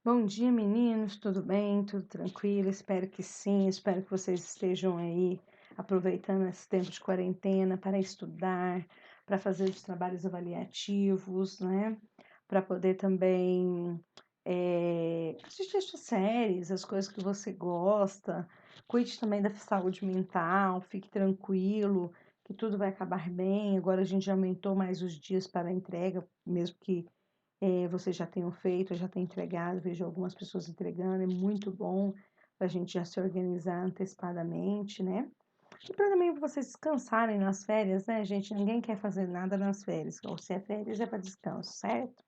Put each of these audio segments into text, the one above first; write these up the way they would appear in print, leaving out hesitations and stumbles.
Bom dia, meninos. Tudo bem? Tudo tranquilo? Espero que sim. Espero que vocês estejam aí aproveitando esse tempo de quarentena para estudar, para fazer os trabalhos avaliativos, né? Para poder também assistir as séries, as coisas que você gosta. Cuide também da saúde mental. Fique tranquilo, que tudo vai acabar bem. Agora a gente já aumentou mais os dias para a entrega, mesmo que vocês já tenham feito, já tenham entregado, vejo algumas pessoas entregando, é muito bom para a gente já se organizar antecipadamente, né? E para também vocês descansarem nas férias, né, gente? Ninguém quer fazer nada nas férias, ou se é férias é para descanso, certo?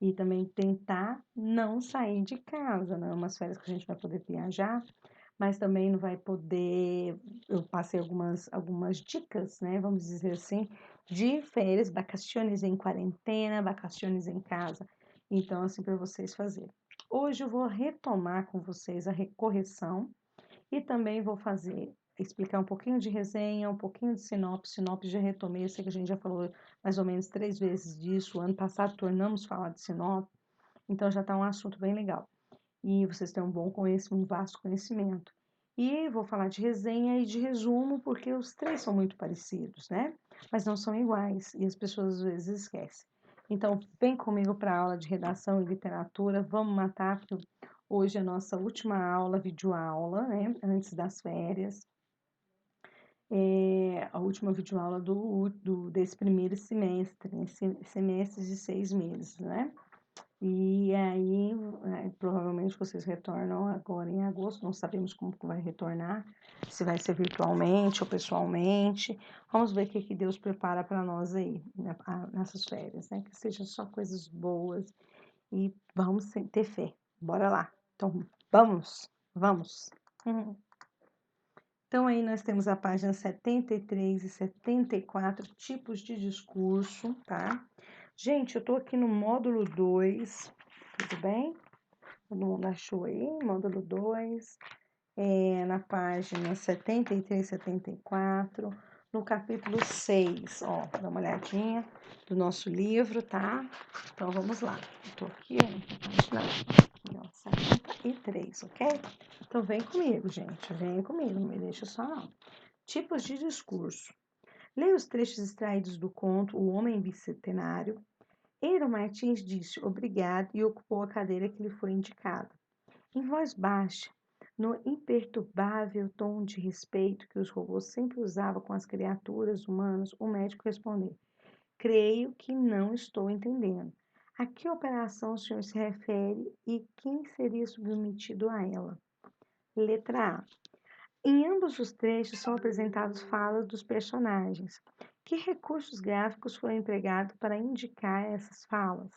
E também tentar não sair de casa, né? Umas férias que a gente vai poder viajar, mas também não vai poder. Eu passei algumas dicas, né? Vamos dizer assim, de férias, vacaciones em quarentena, vacaciones em casa. Então, assim, para vocês fazerem. Hoje eu vou retomar com vocês a correção e também vou explicar um pouquinho de resenha, um pouquinho de sinopse. Sinopse já retomei, eu sei que a gente já falou mais ou menos 3 vezes disso. O ano passado tornamos falar de sinopse, então já está um assunto bem legal. E vocês têm um bom conhecimento, um vasto conhecimento. E vou falar de resenha e de resumo, porque os três são muito parecidos, né? Mas não são iguais, e as pessoas às vezes esquecem. Então, vem comigo para a aula de redação e literatura, vamos matar, porque hoje é a nossa última aula, videoaula, né? Antes das férias. É a última videoaula desse primeiro semestre, esse semestre de 6 meses, né? E aí, provavelmente vocês retornam agora em agosto, não sabemos como que vai retornar, se vai ser virtualmente ou pessoalmente. Vamos ver o que Deus prepara para nós aí, nessas férias, né? Que sejam só coisas boas e vamos ter fé. Bora lá. Então, vamos. Uhum. Então, aí nós temos a página 73 e 74, tipos de discurso, tá? Gente, eu tô aqui no módulo 2, tudo bem? Todo mundo achou aí? Módulo 2, na página 73, 74, no capítulo 6, ó, dá uma olhadinha do nosso livro, tá? Então, vamos lá. Eu tô aqui, ó, na página 73, ok? Então, vem comigo, gente, vem comigo, não me deixa só não. Tipos de discurso. Leia os trechos extraídos do conto O Homem Bicentenário. Eiro Martins disse obrigado e ocupou a cadeira que lhe foi indicada. Em voz baixa, no imperturbável tom de respeito que os robôs sempre usavam com as criaturas humanas, o médico respondeu: Creio que não estou entendendo. A que operação o senhor se refere e quem seria submetido a ela? Letra A. Em ambos os trechos são apresentadas falas dos personagens. Que recursos gráficos foram empregados para indicar essas falas?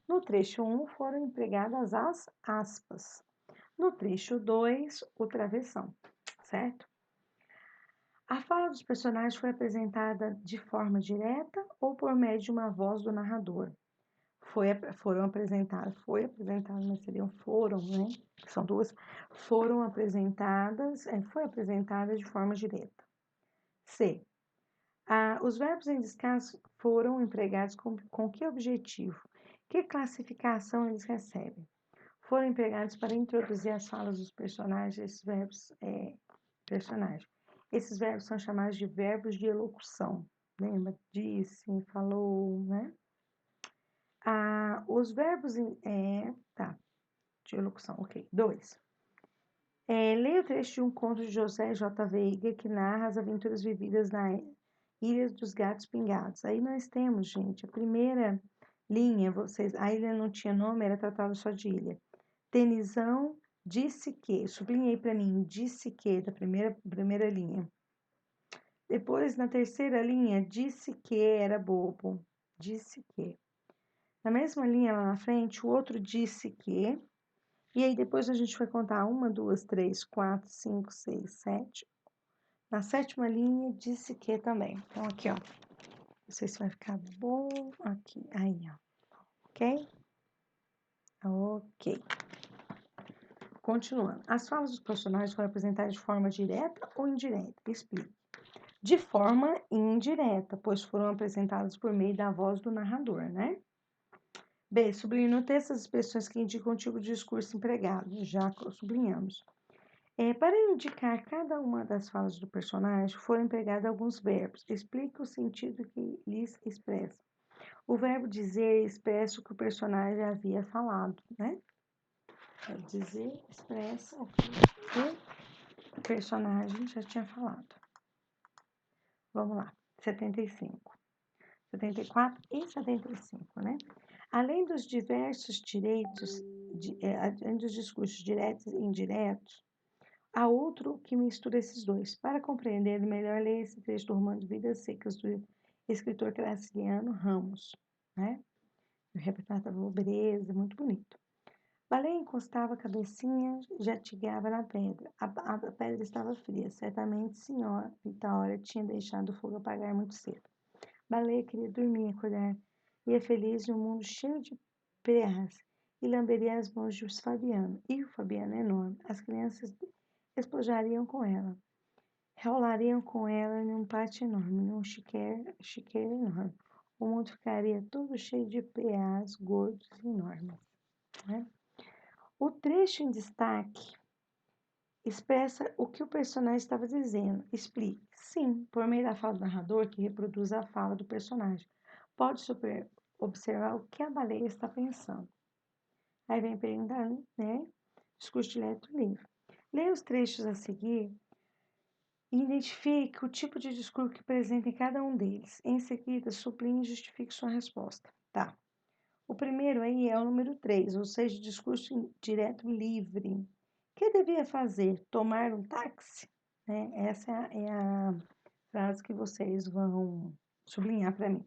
No trecho 1 foram empregadas as aspas. No trecho 2, o travessão, certo? A fala dos personagens foi apresentada de forma direta ou por meio de uma voz do narrador? Foram apresentadas, foi apresentada, mas foram, né? São duas, foram apresentadas, foi apresentada de forma direta. C. Os verbos em descanso foram empregados com que objetivo? Que classificação eles recebem? Foram empregados para introduzir as falas dos personagens, esses verbos, personagem. Esses verbos são chamados de verbos de elocução. Lembra? Disse, falou, né? Os verbos de elocução, ok. 2. Leia o trecho de um conto de José J. Veiga que narra as aventuras vividas na Ilha dos Gatos Pingados. Aí nós temos, gente, a primeira linha, a ilha não tinha nome, era tratada só de ilha. Tenizão disse que, sublinhei para mim, disse que, da primeira linha. Depois, na terceira linha, disse que era bobo. Disse que. Na mesma linha lá na frente, o outro disse que. E aí depois a gente vai contar 1, 2, 3, 4, 5, 6, 7. Na sétima linha, disse que também. Então, aqui, ó. Não sei se vai ficar bom. Aqui, aí, ó. Ok? Ok. Continuando. As falas dos personagens foram apresentadas de forma direta ou indireta? Explique. De forma indireta, pois foram apresentadas por meio da voz do narrador, né? B. Sublinhe no texto as expressões que indicam o tipo de discurso empregado. Já sublinhamos. Para indicar cada uma das falas do personagem, foram empregados alguns verbos. Explique o sentido que lhes expressa. O verbo dizer expressa o que o personagem havia falado, né? Dizer expressa o que o personagem já tinha falado. Vamos lá. 75. 74 e 75, né? Além dos diversos direitos, além dos discursos diretos e indiretos, há outro que mistura esses dois. Para compreender melhor, leia esse trecho do Romano de Vidas Secas do escritor Graciliano Ramos, né? Retrato da pobreza, muito bonito. Baleia encostava a cabecinha, jatigava na pedra. A pedra estava fria. Certamente, senhora Vitória tinha deixado o fogo apagar muito cedo. Baleia queria dormir, acordar. Ia feliz em um mundo cheio de perras e lamberia as mãos de Fabiano. E o Fabiano é enorme. As crianças espojariam com ela. Rolariam com ela em um pátio enorme, num chiqueiro enorme. O mundo ficaria todo cheio de peás gordos e enormes, né? O trecho em destaque expressa o que o personagem estava dizendo. Explique. Sim, por meio da fala do narrador, que reproduz a fala do personagem. Pode observar o que a baleia está pensando. Aí vem perguntando, né? Discurso direto do livro. Leia os trechos a seguir e identifique o tipo de discurso que presenta em cada um deles. Em seguida, sublinhe e justifique sua resposta. Tá. O primeiro aí é o número 3, ou seja, discurso direto livre. O que devia fazer? Tomar um táxi? Né? Essa é a frase que vocês vão sublinhar para mim.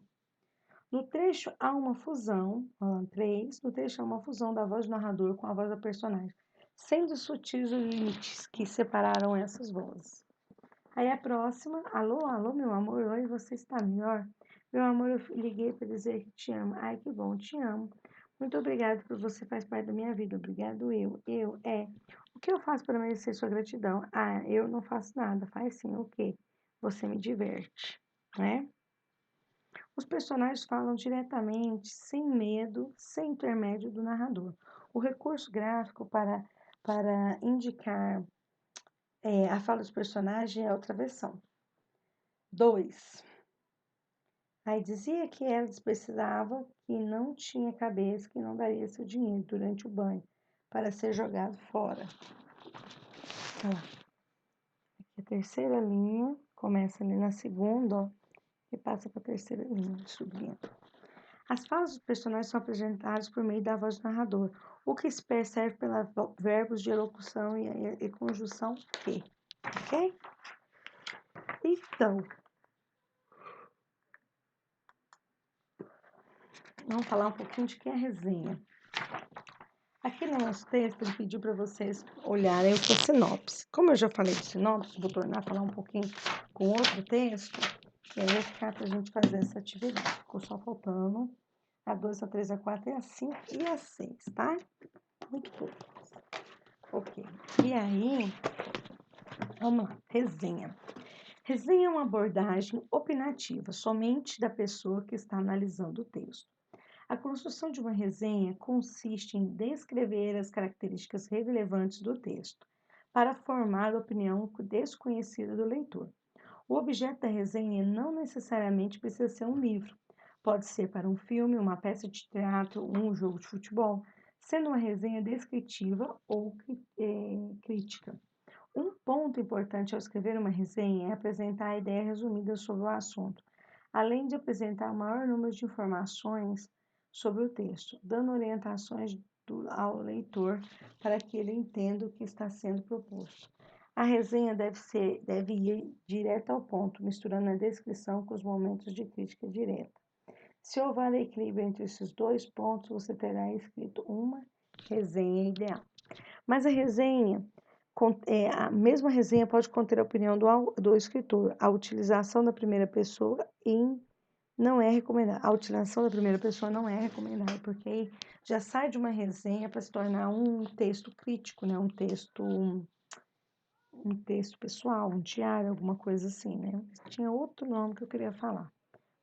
No trecho há uma fusão, 3, no trecho há uma fusão da voz do narrador com a voz da personagem, sendo sutis os limites que separaram essas vozes. Aí a próxima, alô, alô, meu amor, oi, você está melhor? Meu amor, eu liguei para dizer que te amo. Ai, que bom, te amo. Muito obrigada por você faz parte da minha vida. Obrigado, eu. O que eu faço para merecer sua gratidão? Ah, eu não faço nada. Faz sim, o quê? Você me diverte, né? Os personagens falam diretamente, sem medo, sem intermédio do narrador. O recurso gráfico para indicar a fala dos personagens é outra versão. 2. Aí dizia que elas precisavam, que não tinha cabeça, que não daria seu dinheiro durante o banho para ser jogado fora. Olha lá. Aqui a terceira linha começa ali na segunda, ó, e passa para a terceira linha, subindo. As falas dos personagens são apresentadas por meio da voz do narrador, o que se percebe pelos verbos de elocução e conjunção que, ok? Então, vamos falar um pouquinho de que é a resenha. Aqui no nosso texto, ele pediu para vocês olharem a sinopse. Como eu já falei de sinopse, vou tornar a falar um pouquinho com outro texto, e aí vai ficar para a gente fazer essa atividade. Ficou só faltando a 2, a 3, a 4, a 5 e a 6, tá? Muito pouco. Ok. E aí, vamos lá. Resenha. Resenha é uma abordagem opinativa, somente da pessoa que está analisando o texto. A construção de uma resenha consiste em descrever as características relevantes do texto, para formar a opinião desconhecida do leitor. O objeto da resenha não necessariamente precisa ser um livro. Pode ser para um filme, uma peça de teatro, um jogo de futebol, sendo uma resenha descritiva ou crítica. Um ponto importante ao escrever uma resenha é apresentar a ideia resumida sobre o assunto, além de apresentar o maior número de informações sobre o texto, dando orientações ao leitor para que ele entenda o que está sendo proposto. A resenha deve ir direto ao ponto, misturando a descrição com os momentos de crítica direta. Se houver equilíbrio entre esses dois pontos, você terá escrito uma resenha ideal. Mas a mesma resenha pode conter a opinião do escritor. A utilização da primeira pessoa não é recomendada. A utilização da primeira pessoa não é recomendada, porque aí já sai de uma resenha para se tornar um texto crítico, né? Um texto pessoal, um diário, alguma coisa assim, né? Tinha outro nome que eu queria falar,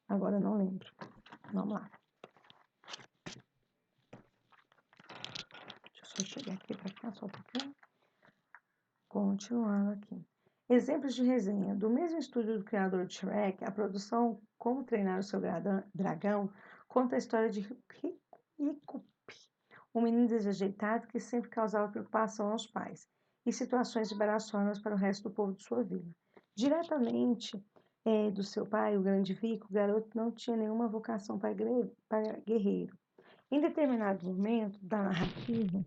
agora eu não lembro. Vamos lá. Deixa eu chegar aqui para cá só um pouquinho. Continuando aqui. Exemplos de resenha. Do mesmo estúdio do criador de Shrek, a produção Como Treinar o Seu Dragão conta a história de Hiccup, um menino desajeitado que sempre causava preocupação aos pais e situações embaraçosas para o resto do povo de sua vila. Diretamente do seu pai, o grande Vico, o garoto não tinha nenhuma vocação para guerreiro. Em determinado momento da narrativa,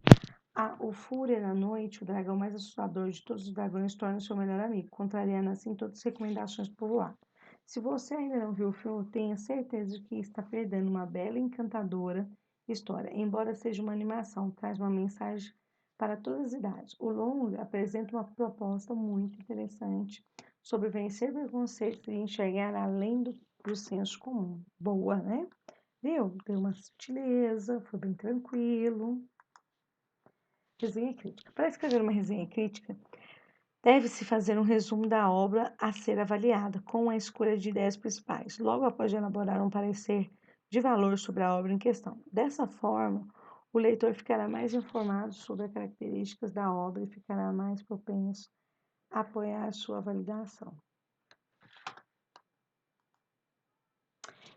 o Fúria da Noite, o dragão mais assustador de todos os dragões, torna seu melhor amigo, contrariando assim todas as recomendações do povoado. Se você ainda não viu o filme, tenha certeza de que está perdendo uma bela e encantadora história. Embora seja uma animação, traz uma mensagem para todas as idades. O longa apresenta uma proposta muito interessante sobre vencer preconceitos e enxergar além do senso comum. Boa, né? Viu? Deu uma sutileza, foi bem tranquilo. Resenha crítica. Para escrever uma resenha crítica, deve-se fazer um resumo da obra a ser avaliada, com a escolha de ideias principais, logo após elaborar um parecer de valor sobre a obra em questão. Dessa forma, o leitor ficará mais informado sobre as características da obra e ficará mais propenso a apoiar sua validação.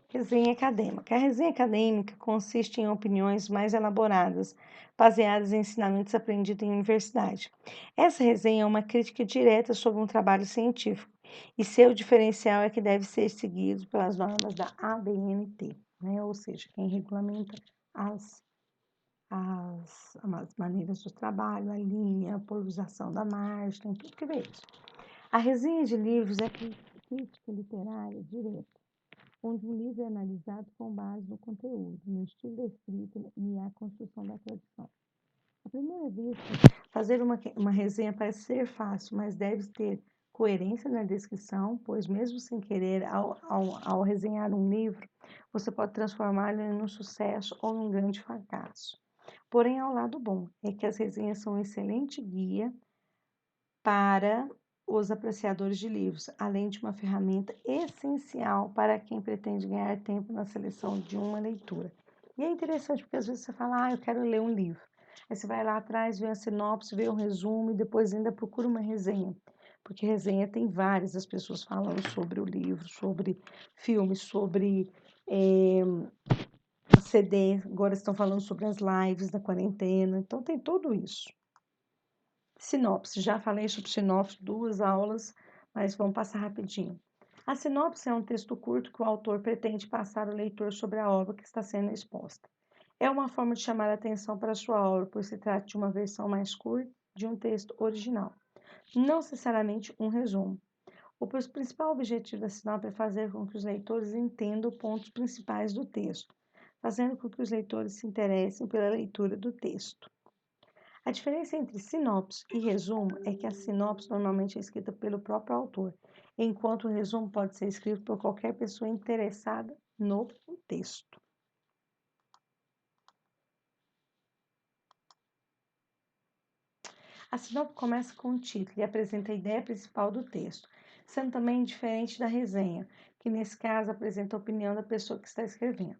Resenha acadêmica. A resenha acadêmica consiste em opiniões mais elaboradas, baseadas em ensinamentos aprendidos em universidade. Essa resenha é uma crítica direta sobre um trabalho científico e seu diferencial é que deve ser seguido pelas normas da ABNT, né? Ou seja, quem regulamenta as maneiras do trabalho, a linha, a polarização da margem, tudo que vê isso. A resenha de livros é crítica literária direta, onde o livro é analisado com base no conteúdo, no estilo da escrita e a construção da tradução. À primeira vista, fazer uma resenha parece ser fácil, mas deve ter coerência na descrição, pois mesmo sem querer, ao resenhar um livro, você pode transformá-lo em um sucesso ou em um grande fracasso. Porém, ao lado bom, é que as resenhas são um excelente guia para os apreciadores de livros, além de uma ferramenta essencial para quem pretende ganhar tempo na seleção de uma leitura. E é interessante porque às vezes você fala, eu quero ler um livro. Aí você vai lá atrás, vê a sinopse, vê o resumo e depois ainda procura uma resenha. Porque resenha tem várias, as pessoas falando sobre o livro, sobre filmes, sobre CD, agora estão falando sobre as lives da quarentena, então tem tudo isso. Sinopse, já falei sobre sinopse 2 aulas, mas vamos passar rapidinho. A sinopse é um texto curto que o autor pretende passar ao leitor sobre a obra que está sendo exposta. É uma forma de chamar a atenção para a sua obra, pois se trata de uma versão mais curta de um texto original, não necessariamente um resumo. O principal objetivo da sinopse é fazer com que os leitores entendam os pontos principais do texto, fazendo com que os leitores se interessem pela leitura do texto. A diferença entre sinopse e resumo é que a sinopse normalmente é escrita pelo próprio autor, enquanto o resumo pode ser escrito por qualquer pessoa interessada no texto. A sinopse começa com o título e apresenta a ideia principal do texto, sendo também diferente da resenha, que nesse caso apresenta a opinião da pessoa que está escrevendo.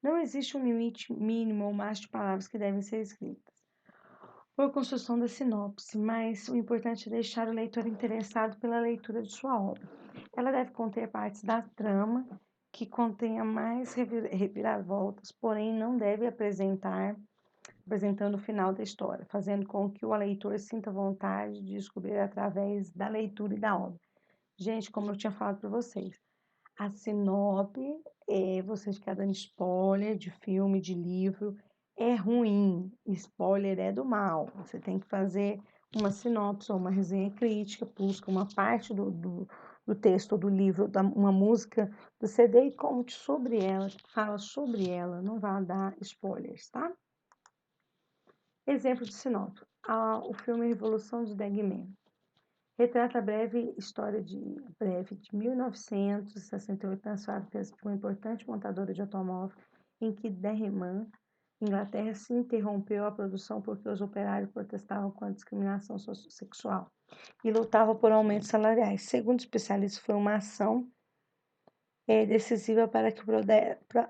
Não existe um limite mínimo ou máximo de palavras que devem ser escritas por construção da sinopse, mas o importante é deixar o leitor interessado pela leitura de sua obra. Ela deve conter partes da trama que contenha mais reviravoltas, porém não deve apresentando o final da história, fazendo com que o leitor sinta vontade de descobrir através da leitura e da obra. Gente, como eu tinha falado para vocês, a sinopse é você ficar dando spoiler de filme, de livro, é ruim. Spoiler é do mal. Você tem que fazer uma sinopse ou uma resenha crítica, busca uma parte do texto ou do livro, uma música do CD e conte sobre ela, fala sobre ela, não vai dar spoilers, tá? Exemplo de sinopse. O filme Revolução de Degman. Retrata a breve história de 1968 nas fábricas de uma importante montadora de automóvel em que Derryman, Inglaterra, se interrompeu a produção porque os operários protestavam contra a discriminação sexual e lutavam por aumentos salariais. Segundo especialistas, foi uma ação decisiva para que o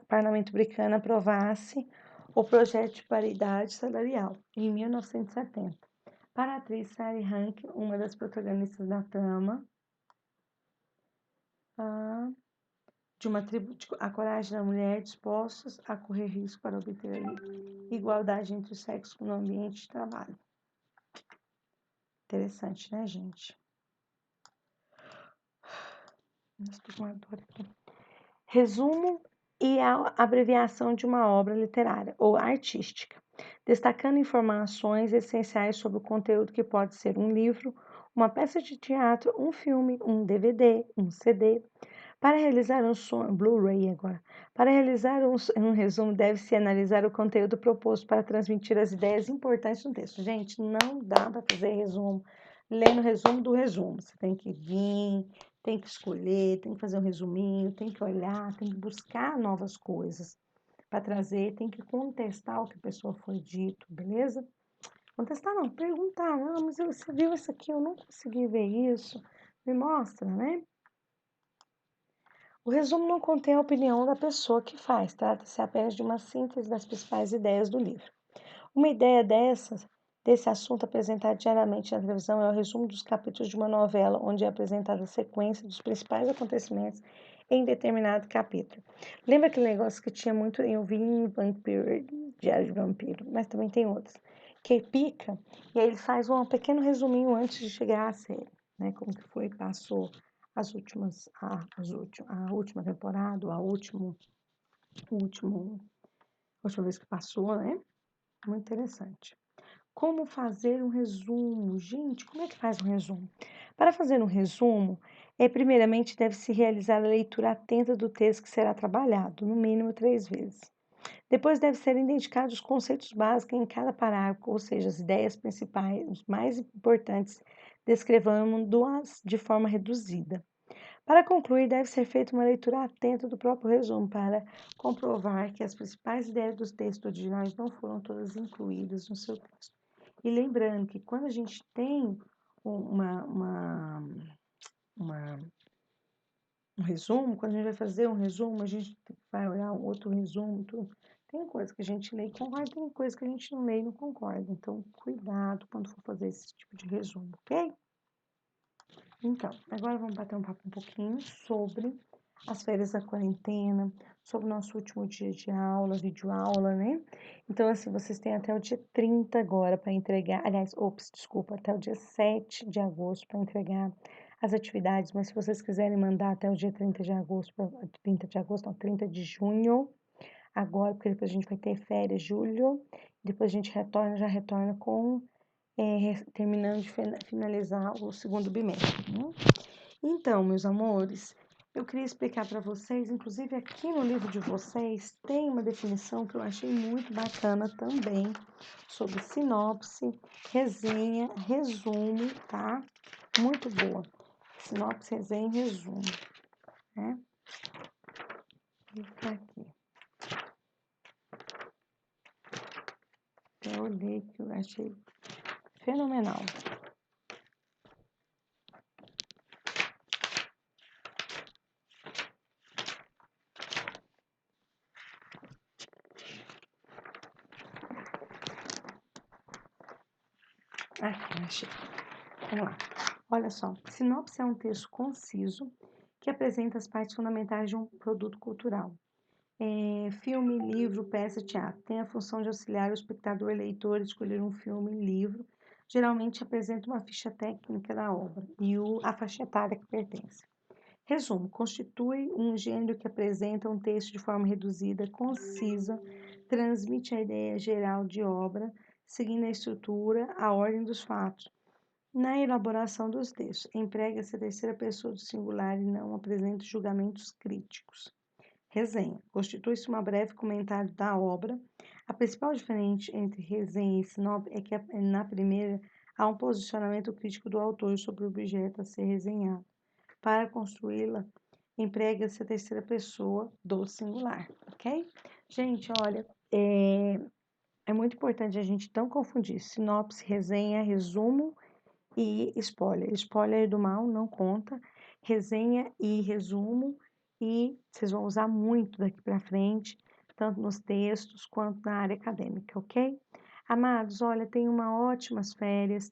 parlamento britânico aprovasse o projeto de paridade salarial, em 1970. Para a atriz Sally Hank, uma das protagonistas da trama, de uma tribo, a coragem da mulher dispostos a correr risco para obter igualdade entre os sexos no ambiente de trabalho. Interessante, né, gente? Estou com uma dor aqui. Resumo e a abreviação de uma obra literária ou artística, destacando informações essenciais sobre o conteúdo que pode ser um livro, uma peça de teatro, um filme, um DVD, um CD. Para realizar Blu-ray agora. Para realizar um resumo, deve-se analisar o conteúdo proposto para transmitir as ideias importantes no texto. Gente, não dá para fazer resumo lendo o resumo do resumo. Você tem que vir, tem que escolher, tem que fazer um resuminho, tem que olhar, tem que buscar novas coisas para trazer, tem que contestar o que a pessoa foi dito, beleza? Contestar não, perguntar. Não, mas você viu isso aqui, eu não consegui ver isso. Me mostra, né? O resumo não contém a opinião da pessoa que faz, trata-se apenas de uma síntese das principais ideias do livro. Uma ideia desse assunto apresentado diariamente na televisão é o resumo dos capítulos de uma novela, onde é apresentada a sequência dos principais acontecimentos em determinado capítulo. Lembra aquele negócio que tinha muito, eu vi em Vampiro, Diário de Vampiro, mas também tem outros, que pica, e aí ele faz um pequeno resuminho antes de chegar à série, né, como que foi, passou a última temporada, a última vez que passou, né? Muito interessante. Como fazer um resumo? Gente, como é que faz um resumo? Para fazer um resumo, primeiramente deve-se realizar a leitura atenta do texto que será trabalhado, no mínimo 3 vezes. Depois deve ser identificados os conceitos básicos em cada parágrafo, ou seja, as ideias principais, os mais importantes, descrevendo-as de forma reduzida. Para concluir, deve ser feita uma leitura atenta do próprio resumo para comprovar que as principais ideias dos textos originais não foram todas incluídas no seu texto. E lembrando que quando a gente tem um resumo, quando a gente vai fazer um resumo, a gente vai olhar um outro resumo, tudo. Tem coisa que a gente lê e concorda, tem coisa que a gente não lê e não concorda. Então, cuidado quando for fazer esse tipo de resumo, ok? Então, agora vamos bater um papo um pouquinho sobre as férias da quarentena, sobre o nosso último dia de aula, videoaula, né? Então, assim, vocês têm até o dia 30 agora para entregar, aliás, desculpa, até o dia 7 de agosto para entregar as atividades, mas se vocês quiserem mandar até o dia 30 de agosto, 30 de agosto, não, 30 de junho, agora, porque depois a gente vai ter férias, julho, depois a gente já retorna com terminando de finalizar o segundo bimestre, né? Então, meus amores, eu queria explicar para vocês, inclusive aqui no livro de vocês tem uma definição que eu achei muito bacana também sobre sinopse, resenha, resumo, tá? Muito boa. Sinopse, resenha e resumo, né? Vou ficar aqui. Eu olhei que eu achei fenomenal. Aqui, achei. Vamos lá. Olha só, sinopse é um texto conciso que apresenta as partes fundamentais de um produto cultural. Filme, livro, peça, teatro. Tem a função de auxiliar o espectador leitor a escolher um filme, livro. Geralmente apresenta uma ficha técnica da obra e a faixa etária que pertence. Resumo: constitui um gênero que apresenta um texto de forma reduzida, concisa, transmite a ideia geral de obra, seguindo a estrutura, a ordem dos fatos. Na elaboração dos textos, emprega-se a terceira pessoa do singular e não apresenta julgamentos críticos. Resenha. Constitui-se um breve comentário da obra. A principal diferença entre resenha e sinopse é que na primeira há um posicionamento crítico do autor sobre o objeto a ser resenhado. Para construí-la, emprega-se a terceira pessoa do singular, ok? Gente, olha, é muito importante a gente não confundir sinopse, resenha, resumo e spoiler. Spoiler do mal não conta. Resenha e resumo, e vocês vão usar muito daqui para frente tanto nos textos quanto na área acadêmica, ok? Amados, olha, tenha uma ótimas férias,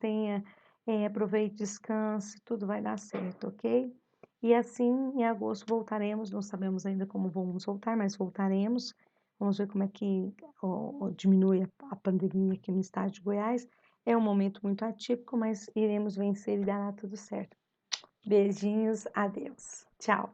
aproveite, descanse, tudo vai dar certo, ok? E assim, em agosto voltaremos, não sabemos ainda como vamos voltar, mas voltaremos. Vamos ver como é que diminui a pandemia aqui no estado de Goiás. É um momento muito atípico, mas iremos vencer e dará tudo certo. Beijinhos, adeus. Tchau.